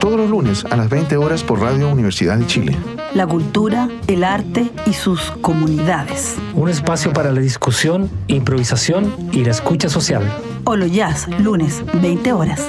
Todos los lunes a las 20 horas por Radio Universidad de Chile. La cultura, el arte y sus comunidades. Un espacio para la discusión, improvisación y la escucha social. Olo Jazz, lunes, 20 horas.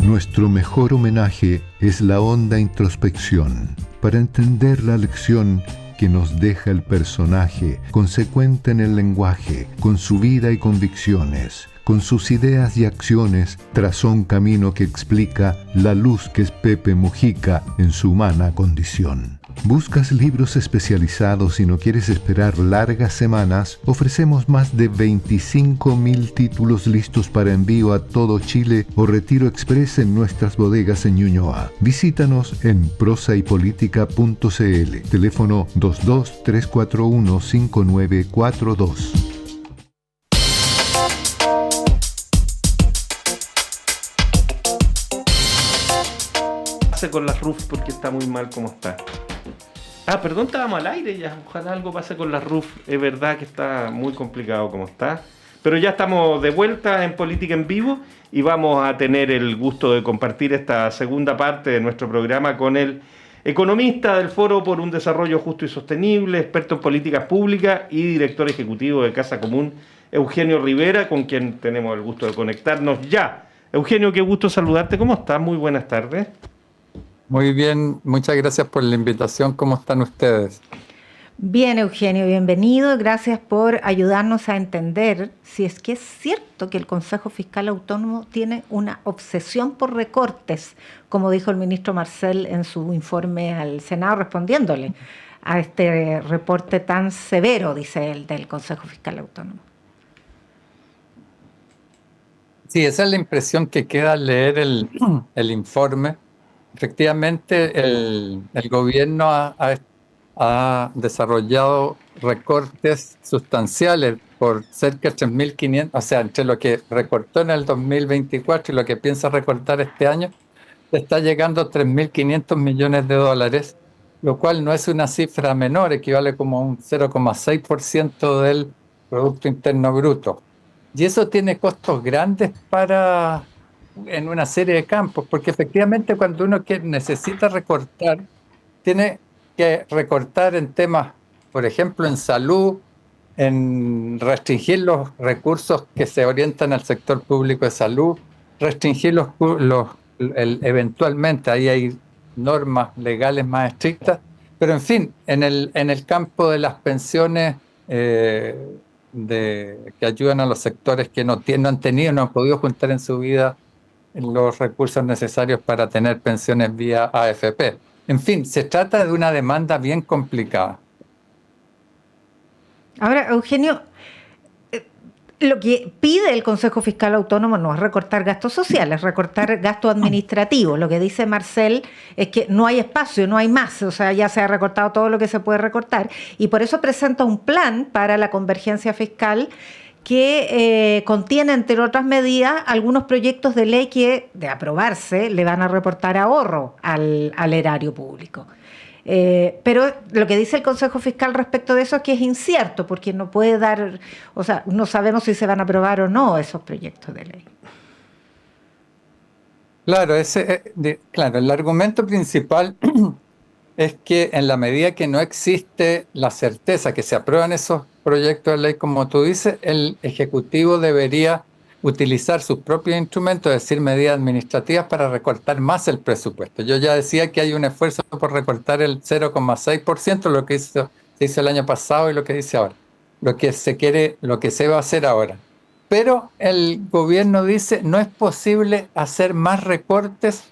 Nuestro mejor homenaje es la honda introspección, para entender la lección que nos deja el personaje, consecuente en el lenguaje, con su vida y convicciones, con sus ideas y acciones, trazó un camino que explica la luz que es Pepe Mujica en su humana condición. ¿Buscas libros especializados y no quieres esperar largas semanas? Ofrecemos más de 25.000 títulos listos para envío a todo Chile o retiro express en nuestras bodegas en Ñuñoa. Visítanos en prosaypolitica.cl. Teléfono 22-341-5942. Con las RUF porque está muy mal como está. Perdón, estábamos al aire ya. Ojalá algo pase con las RUF. Es verdad que está muy complicado como está. Pero ya estamos de vuelta en Política en Vivo y vamos a tener el gusto de compartir esta segunda parte de nuestro programa con el economista del Foro por un Desarrollo Justo y Sostenible, experto en políticas públicas y director ejecutivo de Casa Común, Eugenio Rivera, con quien tenemos el gusto de conectarnos ya. Eugenio, qué gusto saludarte. ¿Cómo estás? Muy buenas tardes. Muy bien, muchas gracias por la invitación. ¿Cómo están ustedes? Bien, Eugenio, bienvenido. Gracias por ayudarnos a entender si es que es cierto que el Consejo Fiscal Autónomo tiene una obsesión por recortes, como dijo el ministro Marcel en su informe al Senado respondiéndole a este reporte tan severo, dice él, del Consejo Fiscal Autónomo. Sí, esa es la impresión que queda al leer el informe. Efectivamente, el gobierno ha desarrollado recortes sustanciales por cerca de 3.500, o sea, entre lo que recortó en el 2024 y lo que piensa recortar este año, está llegando a 3.500 millones de dólares, lo cual no es una cifra menor, equivale como a un 0,6% del Producto Interno Bruto. Y eso tiene costos grandes en una serie de campos, porque efectivamente cuando uno necesita recortar, tiene que recortar en temas, por ejemplo, en salud, en restringir los recursos que se orientan al sector público de salud, restringir eventualmente, ahí hay normas legales más estrictas, pero en fin, en el campo de las pensiones que ayudan a los sectores que no han podido juntar en su vida los recursos necesarios para tener pensiones vía AFP. En fin, se trata de una demanda bien complicada. Ahora, Eugenio, lo que pide el Consejo Fiscal Autónomo no es recortar gastos sociales, es recortar gasto administrativo. Lo que dice Marcel es que no hay espacio, no hay más, o sea, ya se ha recortado todo lo que se puede recortar, y por eso presenta un plan para la convergencia fiscal que contiene, entre otras medidas, algunos proyectos de ley que, de aprobarse, le van a reportar ahorro al erario público. Pero lo que dice el Consejo Fiscal respecto de eso es que es incierto, porque no puede dar, o sea, no sabemos si se van a aprobar o no esos proyectos de ley. Claro, el argumento principal es que en la medida que no existe la certeza que se aprueban esos proyectos de ley, como tú dices, el Ejecutivo debería utilizar sus propios instrumentos, es decir, medidas administrativas para recortar más el presupuesto. Yo ya decía que hay un esfuerzo por recortar el 0,6%, lo que se hizo el año pasado y lo que dice ahora, lo que se va a hacer ahora. Pero el gobierno dice no es posible hacer más recortes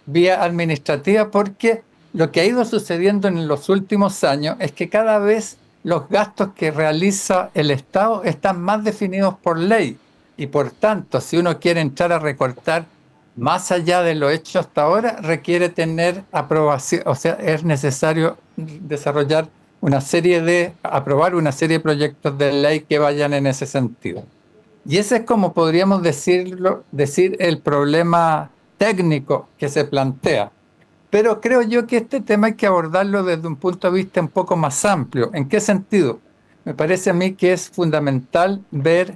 vía administrativa porque lo que ha ido sucediendo en los últimos años es que cada vez los gastos que realiza el Estado están más definidos por ley y por tanto, si uno quiere entrar a recortar más allá de lo hecho hasta ahora, requiere tener aprobación, o sea, es necesario aprobar una serie de proyectos de ley que vayan en ese sentido. Y ese es, como podríamos decir el problema técnico que se plantea. Pero creo yo que este tema hay que abordarlo desde un punto de vista un poco más amplio. ¿En qué sentido? me parece a mí que es fundamental ver,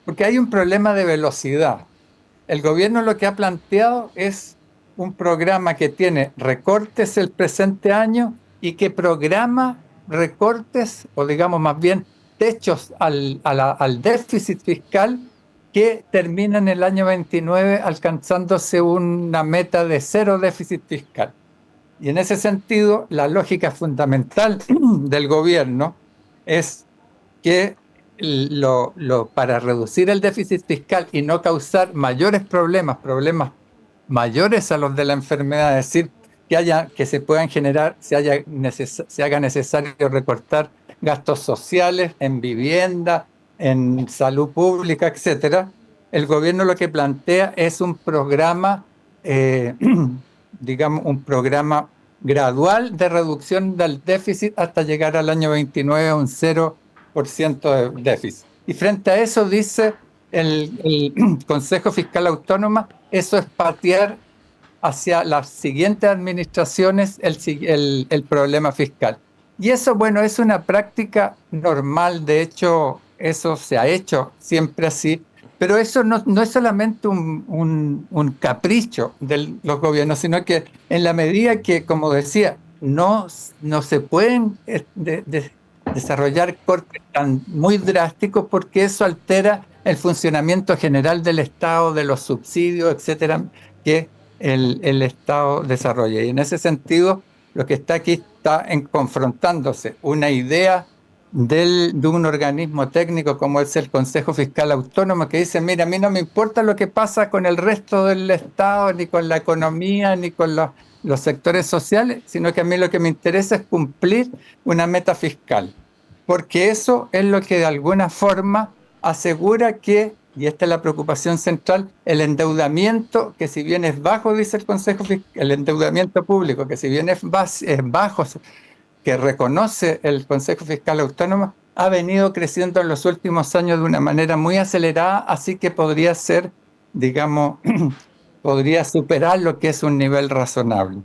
porque hay un problema de velocidad. El gobierno lo que ha planteado es un programa que tiene recortes el presente año y que programa recortes, o digamos más bien techos al déficit fiscal que termina en el año 29 alcanzándose una meta de 0 déficit fiscal. Y en ese sentido, la lógica fundamental del gobierno es que para reducir el déficit fiscal y no causar mayores problemas mayores a los de la enfermedad, es decir, que se puedan generar, se haga necesario recortar gastos sociales en vivienda, en salud pública, etcétera. El gobierno lo que plantea es un programa, digamos, un programa gradual de reducción del déficit hasta llegar al año 29 a un 0% de déficit. Y frente a eso dice el Consejo Fiscal Autónomo, eso es patear hacia las siguientes administraciones el problema fiscal. Y eso, bueno, es una práctica normal, de hecho, eso se ha hecho siempre así, pero eso no es solamente un capricho de los gobiernos, sino que en la medida que, como decía, no se pueden desarrollar cortes tan muy drásticos porque eso altera el funcionamiento general del Estado, de los subsidios, etcétera, que el Estado desarrolla. Y en ese sentido, lo que está aquí está confrontándose una idea de un organismo técnico como es el Consejo Fiscal Autónomo, que dice, mira, a mí no me importa lo que pasa con el resto del Estado, ni con la economía, ni con los sectores sociales, sino que a mí lo que me interesa es cumplir una meta fiscal, porque eso es lo que de alguna forma asegura que, y esta es la preocupación central, el endeudamiento, que si bien es bajo, dice el Consejo Fiscal, el endeudamiento público, que si bien es bajo, que reconoce el Consejo Fiscal Autónomo, ha venido creciendo en los últimos años de una manera muy acelerada, así que podría ser, digamos, podría superar lo que es un nivel razonable.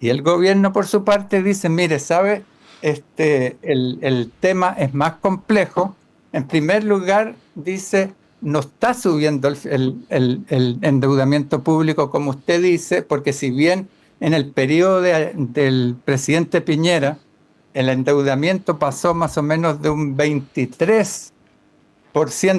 Y el gobierno, por su parte, dice, mire, ¿sabe? El tema es más complejo. En primer lugar, dice, no está subiendo el endeudamiento público, como usted dice, porque si bien en el periodo del presidente Piñera, el endeudamiento pasó más o menos de un 23%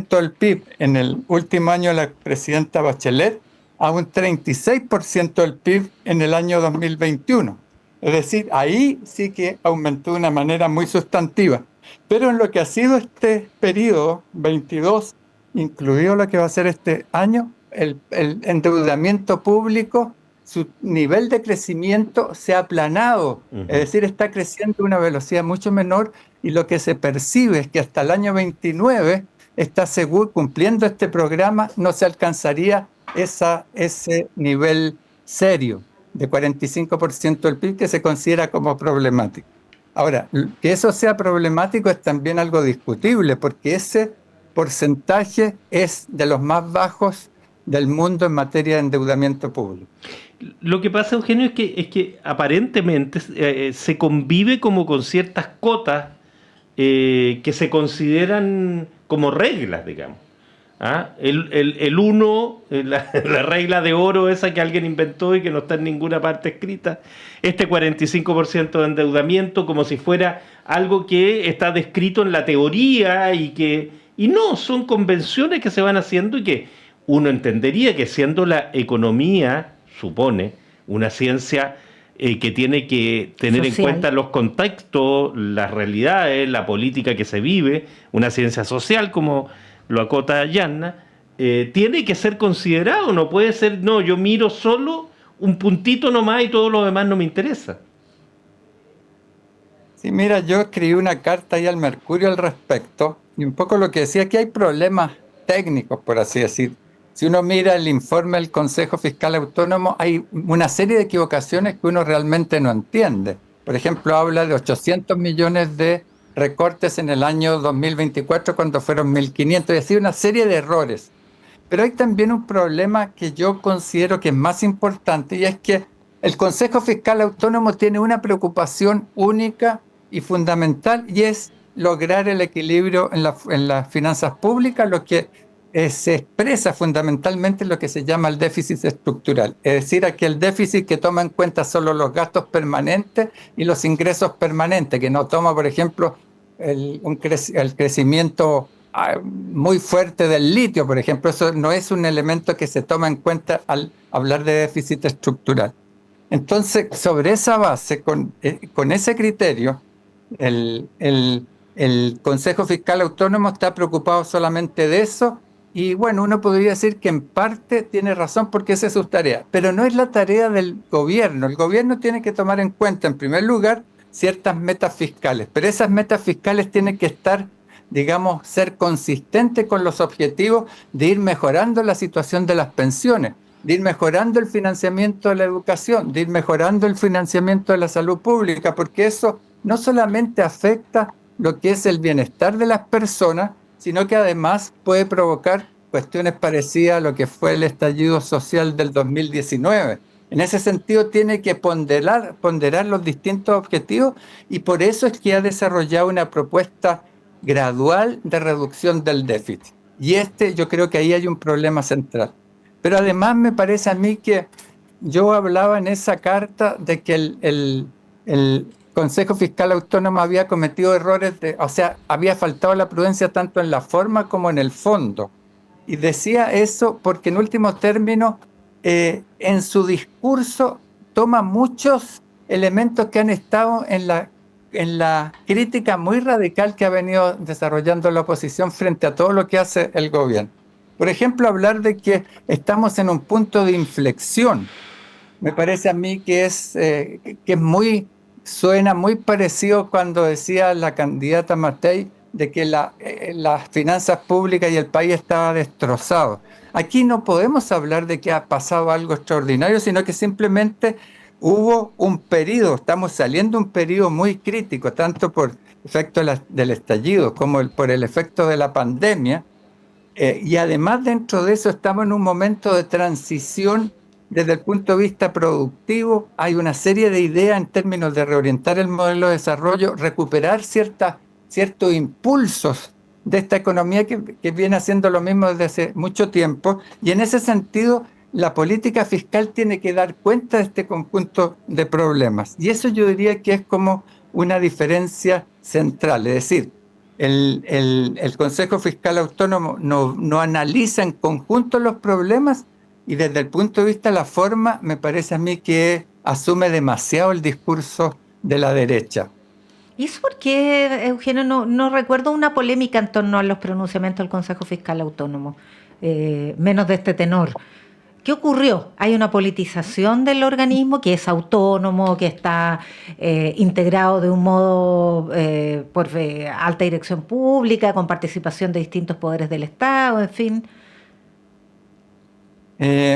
del PIB en el último año de la presidenta Bachelet a un 36% del PIB en el año 2021. Es decir, ahí sí que aumentó de una manera muy sustantiva. Pero en lo que ha sido este periodo 22, incluido lo que va a ser este año, el endeudamiento público, su nivel de crecimiento se ha aplanado, es decir, está creciendo a una velocidad mucho menor y lo que se percibe es que hasta el año 29 está seguro, cumpliendo este programa, no se alcanzaría ese nivel serio de 45% del PIB que se considera como problemático. Ahora, que eso sea problemático es también algo discutible porque ese porcentaje es de los más bajos del mundo en materia de endeudamiento público. Lo que pasa, Eugenio, es que aparentemente se convive como con ciertas cotas que se consideran como reglas, digamos. ¿Ah? El uno, la regla de oro esa que alguien inventó y que no está en ninguna parte escrita, este 45% de endeudamiento como si fuera algo que está descrito en la teoría y no, son convenciones que se van haciendo y que uno entendería que siendo la economía, supone, una ciencia que tiene que tener social en cuenta los contextos, las realidades, la política que se vive, una ciencia social como lo acota Yanna, tiene que ser considerado, no puede ser, no, yo miro solo un puntito nomás y todo lo demás no me interesa. Sí, mira, yo escribí una carta ahí al Mercurio al respecto, y un poco lo que decía, que hay problemas técnicos, por así decir. Si uno mira el informe del Consejo Fiscal Autónomo, hay una serie de equivocaciones que uno realmente no entiende. Por ejemplo, habla de 800 millones de recortes en el año 2024 cuando fueron 1.500, es decir, una serie de errores. Pero hay también un problema que yo considero que es más importante y es que el Consejo Fiscal Autónomo tiene una preocupación única y fundamental y es lograr el equilibrio en las finanzas públicas, lo que se expresa fundamentalmente en lo que se llama el déficit estructural, es decir, aquel déficit que toma en cuenta solo los gastos permanentes y los ingresos permanentes, que no toma, por ejemplo, el crecimiento muy fuerte del litio, por ejemplo. Eso no es un elemento que se toma en cuenta al hablar de déficit estructural. Entonces, sobre esa base, con ese criterio, el Consejo Fiscal Autónomo está preocupado solamente de eso. Y bueno, uno podría decir que en parte tiene razón porque esa es su tarea, pero no es la tarea del gobierno. El gobierno tiene que tomar en cuenta, en primer lugar, ciertas metas fiscales, pero esas metas fiscales tienen que estar, digamos, ser consistentes con los objetivos de ir mejorando la situación de las pensiones, de ir mejorando el financiamiento de la educación, de ir mejorando el financiamiento de la salud pública, porque eso no solamente afecta lo que es el bienestar de las personas, sino que además puede provocar cuestiones parecidas a lo que fue el estallido social del 2019. En ese sentido tiene que ponderar los distintos objetivos, y por eso es que ha desarrollado una propuesta gradual de reducción del déficit. Y yo creo que ahí hay un problema central. Pero además me parece a mí que yo hablaba en esa carta de que el Consejo Fiscal Autónomo había cometido errores, había faltado la prudencia tanto en la forma como en el fondo. Y decía eso porque en último término, en su discurso toma muchos elementos que han estado en la crítica muy radical que ha venido desarrollando la oposición frente a todo lo que hace el gobierno. Por ejemplo, hablar de que estamos en un punto de inflexión. Me parece a mí que suena muy parecido cuando decía la candidata Matei de que las finanzas públicas y el país estaba destrozado. Aquí no podemos hablar de que ha pasado algo extraordinario, sino que simplemente hubo un periodo, estamos saliendo de un periodo muy crítico, tanto por efecto del estallido como por el efecto de la pandemia, y además dentro de eso estamos en un momento de transición desde el punto de vista productivo. Hay una serie de ideas en términos de reorientar el modelo de desarrollo, recuperar ciertos impulsos de esta economía que viene haciendo lo mismo desde hace mucho tiempo, y en ese sentido la política fiscal tiene que dar cuenta de este conjunto de problemas, y eso yo diría que es como una diferencia central. Es decir, el Consejo Fiscal Autónomo no analiza en conjunto los problemas, y desde el punto de vista de la forma me parece a mí que asume demasiado el discurso de la derecha. ¿Y eso por qué, Eugenio? No recuerdo una polémica en torno a los pronunciamientos del Consejo Fiscal Autónomo, menos de este tenor. ¿Qué ocurrió? Hay una politización del organismo que es autónomo, que está integrado de un modo por alta dirección pública, con participación de distintos poderes del Estado, en fin.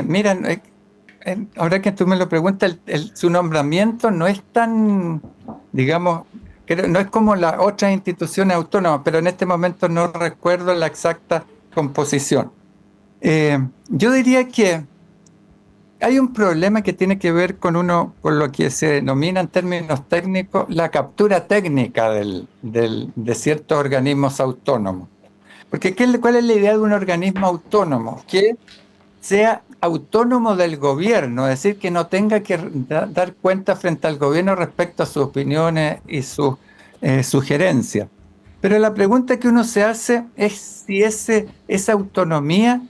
Mira, ahora que tú me lo preguntas, su nombramiento no es tan, digamos, no es como las otras instituciones autónomas, pero en este momento no recuerdo la exacta composición. Yo diría que hay un problema que tiene que ver con lo que se denomina en términos técnicos la captura técnica de ciertos organismos autónomos. Porque ¿cuál es la idea de un organismo autónomo? Que sea autónomo del gobierno, es decir, que no tenga que dar cuenta frente al gobierno respecto a sus opiniones y sus sugerencias. Pero la pregunta que uno se hace es si esa autonomía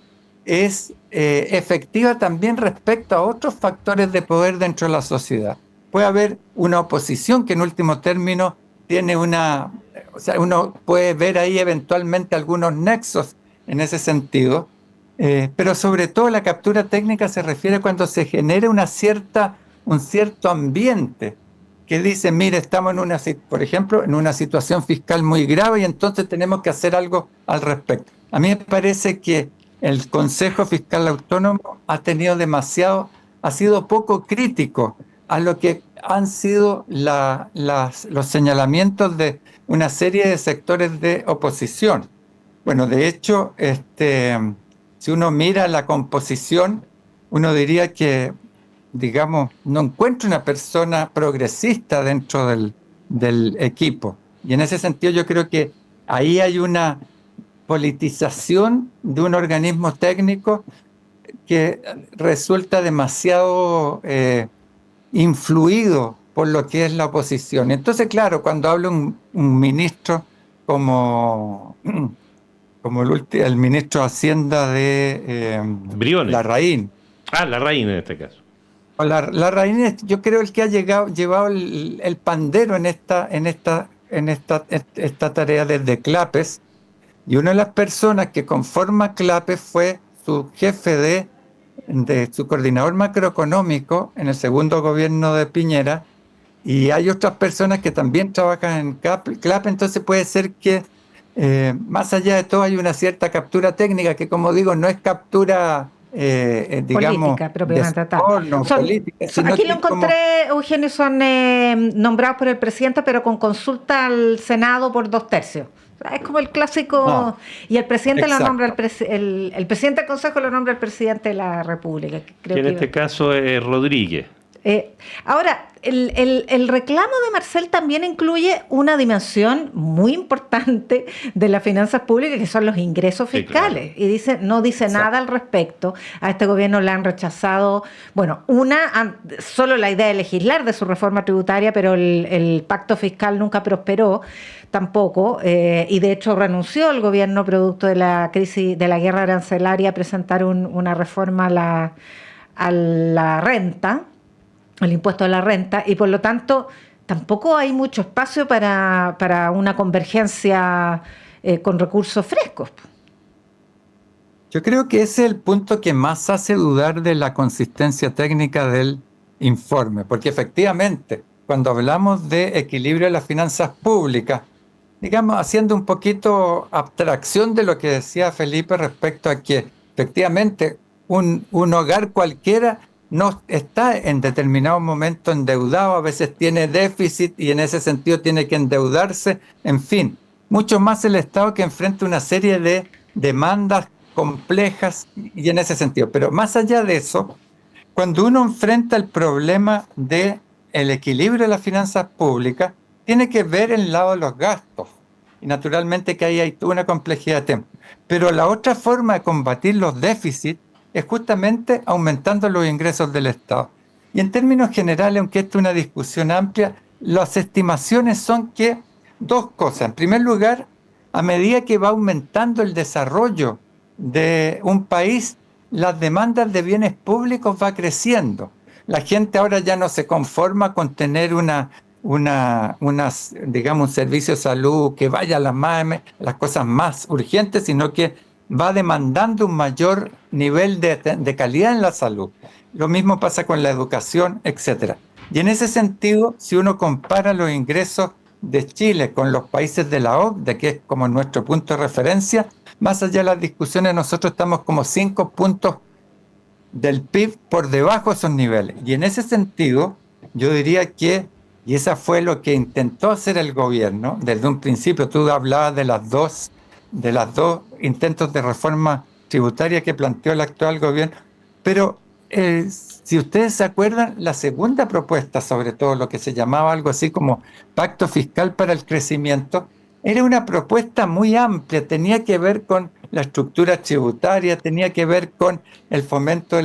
es efectiva también respecto a otros factores de poder dentro de la sociedad. Puede haber una oposición que en último término tiene uno puede ver ahí eventualmente algunos nexos en ese sentido, pero sobre todo la captura técnica se refiere cuando se genera un cierto ambiente que dice, mire, estamos por ejemplo, en una situación fiscal muy grave y entonces tenemos que hacer algo al respecto. A mí me parece que el Consejo Fiscal Autónomo ha sido poco crítico a lo que han sido los señalamientos de una serie de sectores de oposición. Bueno, de hecho, si uno mira la composición, uno diría que, digamos, no encuentra una persona progresista dentro del equipo. Y en ese sentido yo creo que ahí hay una politización de un organismo técnico que resulta demasiado influido por lo que es la oposición. Entonces, claro, cuando habla un ministro como el ministro de Hacienda de Briones. Larraín. Larraín en este caso. Larraín, yo creo el que ha llevado el pandero en esta tarea desde Clapes, y una de las personas que conforma Clapes fue su jefe de su coordinador macroeconómico en el segundo gobierno de Piñera, y hay otras personas que también trabajan en Clapes. Entonces puede ser que más allá de todo hay una cierta captura técnica que, como digo, no es captura digamos política propiamente tal. Política, Aquí lo encontré, Eugenio, son nombrados por el presidente, pero con consulta al Senado por 2/3. Es como el clásico, y el presidente lo nombra el presidente del Consejo lo nombra el presidente de la República. Que en este caso es Rodríguez. Ahora, el reclamo de Marcel también incluye una dimensión muy importante de las finanzas públicas, que son los ingresos fiscales. Sí, claro. Y no dice nada al respecto. A este gobierno le han rechazado, solo la idea de legislar de su reforma tributaria, pero el pacto fiscal nunca prosperó tampoco. Y de hecho renunció el gobierno producto de la crisis, de la guerra arancelaria, a presentar una reforma a la renta, el impuesto a la renta, y por lo tanto tampoco hay mucho espacio para una convergencia con recursos frescos. Yo creo que ese es el punto que más hace dudar de la consistencia técnica del informe, porque efectivamente, cuando hablamos de equilibrio de las finanzas públicas, digamos, haciendo un poquito abstracción de lo que decía Felipe respecto a que efectivamente un hogar cualquiera no está en determinado momento endeudado, a veces tiene déficit y en ese sentido tiene que endeudarse, en fin, mucho más el Estado que enfrenta una serie de demandas complejas y en ese sentido. Pero más allá de eso, cuando uno enfrenta el problema del equilibrio de las finanzas públicas, tiene que ver el lado de los gastos. Y naturalmente que ahí hay una complejidad de temas. Pero la otra forma de combatir los déficits es justamente aumentando los ingresos del Estado. Y en términos generales, aunque esta es una discusión amplia, las estimaciones son que dos cosas. En primer lugar, a medida que va aumentando el desarrollo de un país, las demandas de bienes públicos va creciendo. La gente ahora ya no se conforma con tener digamos, un servicio de salud que vaya a las cosas más urgentes, sino que va demandando un mayor nivel de calidad en la salud. Lo mismo pasa con la educación, etc. Y en ese sentido, si uno compara los ingresos de Chile con los países de la OCDE, que es como nuestro punto de referencia, más allá de las discusiones, nosotros estamos como 5 puntos del PIB por debajo de esos niveles. Y en ese sentido, yo diría que, y esa fue lo que intentó hacer el gobierno, desde un principio tú hablabas de las dos intentos de reforma tributaria que planteó el actual gobierno, pero si ustedes se acuerdan, la segunda propuesta, sobre todo lo que se llamaba algo así como Pacto Fiscal para el Crecimiento, era una propuesta muy amplia, tenía que ver con la estructura tributaria, tenía que ver con el fomento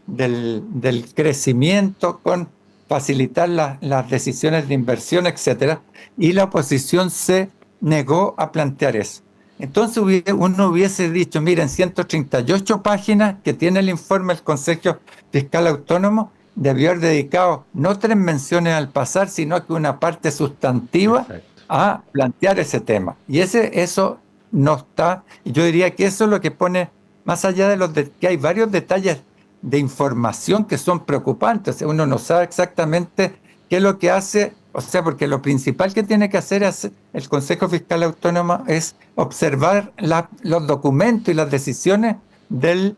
del crecimiento, con facilitar las decisiones de inversión, etc. Y la oposición se negó a plantear eso. Entonces uno hubiese dicho, miren, 138 páginas que tiene el informe del Consejo Fiscal Autónomo, debió haber dedicado no 3 menciones al pasar, sino que una parte sustantiva. Exacto. A plantear ese tema. Y eso no está, y yo diría que eso es lo que pone, más allá de que hay varios detalles de información que son preocupantes, uno no sabe exactamente qué es lo que hace, o sea, porque lo principal que tiene que hacer el Consejo Fiscal Autónomo es observar los documentos y las decisiones del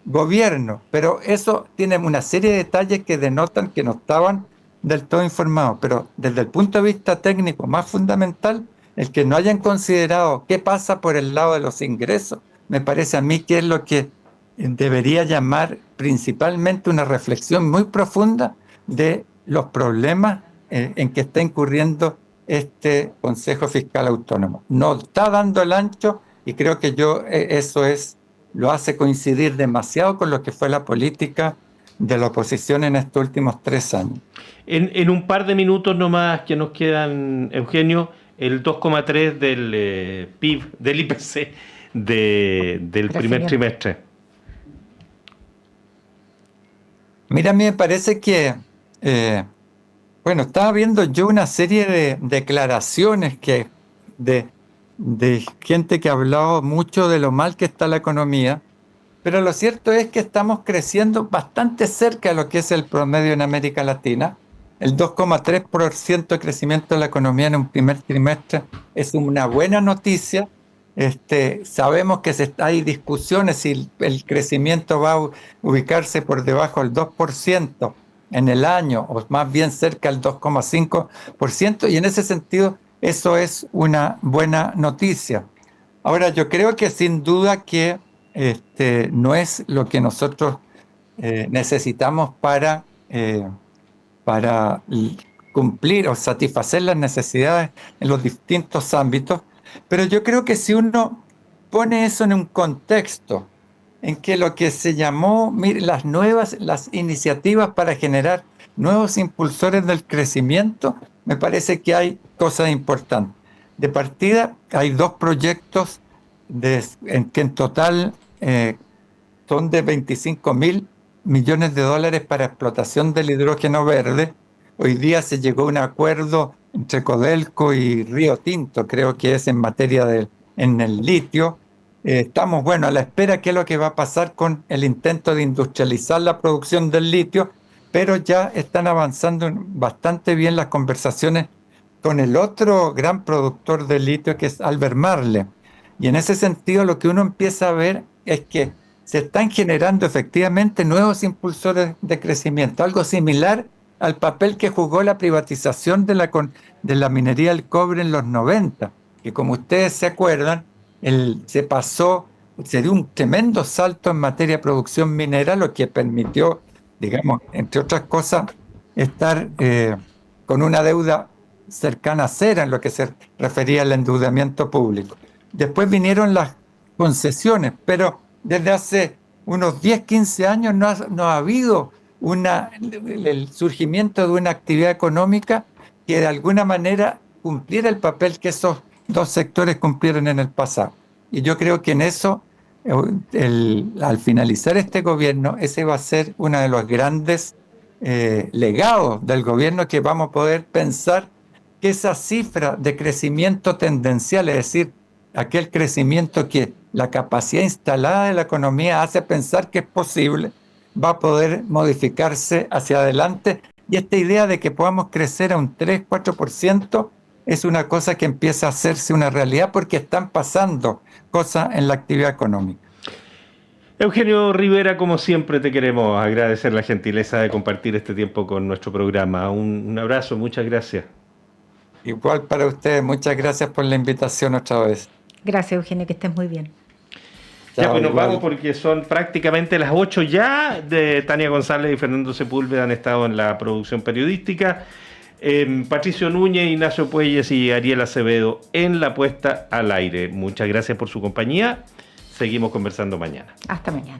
gobierno, pero eso tiene una serie de detalles que denotan que no estaban del todo informados, pero desde el punto de vista técnico más fundamental, el que no hayan considerado qué pasa por el lado de los ingresos, me parece a mí que es lo que debería llamar principalmente una reflexión muy profunda de los problemas en que está incurriendo este Consejo Fiscal Autónomo. No está dando el ancho y creo que eso lo hace coincidir demasiado con lo que fue la política de la oposición en estos últimos 3 años. En un par de minutos nomás que nos quedan, Eugenio, el 2,3 del PIB, del IPC del primer trimestre. Mira, a mí me parece que, estaba viendo yo una serie de declaraciones de gente que ha hablado mucho de lo mal que está la economía, pero lo cierto es que estamos creciendo bastante cerca de lo que es el promedio en América Latina. El 2,3% de crecimiento de la economía en un primer trimestre es una buena noticia. Sabemos que hay discusiones si el crecimiento va a ubicarse por debajo del 2% en el año, o más bien cerca del 2,5%, y en ese sentido eso es una buena noticia. Ahora, yo creo que sin duda que no es lo que nosotros necesitamos para cumplir o satisfacer las necesidades en los distintos ámbitos, pero yo creo que si uno pone eso en un contexto en que lo que se llamó las iniciativas para generar nuevos impulsores del crecimiento, me parece que hay cosas importantes. De partida, hay 2 proyectos que en total son de $25.000 millones para explotación del hidrógeno verde. Hoy día se llegó a un acuerdo entre Codelco y Río Tinto, creo que es en materia en el litio. Estamos, a la espera qué es lo que va a pasar con el intento de industrializar la producción del litio, pero ya están avanzando bastante bien las conversaciones con el otro gran productor de litio, que es Albemarle. Y en ese sentido lo que uno empieza a ver es que se están generando efectivamente nuevos impulsores de crecimiento, algo similar al papel que jugó la privatización de la minería del cobre en los 90, que como ustedes se acuerdan, se dio un tremendo salto en materia de producción minera, lo que permitió, digamos, entre otras cosas, estar con una deuda cercana a cero en lo que se refería al endeudamiento público. Después vinieron las concesiones, pero desde hace unos 10, 15 años no ha habido el surgimiento de una actividad económica que de alguna manera cumpliera el papel que esos 2 sectores cumplieron en el pasado. Y yo creo que en eso, al finalizar este gobierno, ese va a ser uno de los grandes legados del gobierno, que vamos a poder pensar que esa cifra de crecimiento tendencial, es decir, aquel crecimiento que la capacidad instalada de la economía hace pensar que es posible, va a poder modificarse hacia adelante. Y esta idea de que podamos crecer a un 3-4% es una cosa que empieza a hacerse una realidad, porque están pasando cosas en la actividad económica. Eugenio Rivera, como siempre, te queremos agradecer la gentileza de compartir este tiempo con nuestro programa. Un abrazo, muchas gracias. Igual para ustedes, muchas gracias por la invitación otra vez. Gracias, Eugenio, que estés muy bien. Ya, pues nos vamos porque son prácticamente las 8 ya. Tania González y Fernando Sepúlveda han estado en la producción periodística. Patricio Núñez, Ignacio Puelles y Ariel Acevedo en la puesta al aire. Muchas gracias por su compañía. Seguimos conversando mañana. Hasta mañana.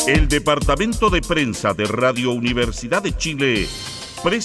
El Departamento de Prensa de Radio Universidad de Chile presenta